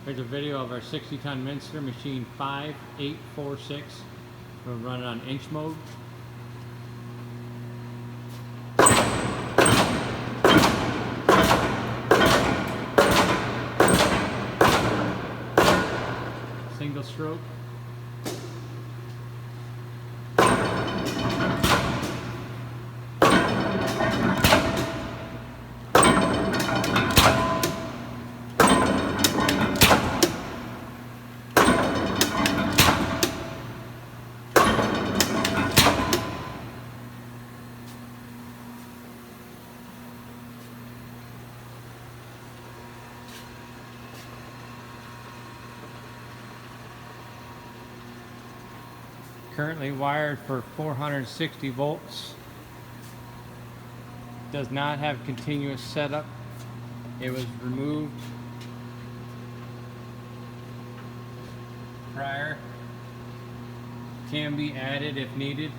Here's a video of our 60-ton Minster machine 5846. We'll run it on inch mode. Single stroke. Currently wired for 460 volts. Does not have continuous setup. It was removed prior. Can be added if needed.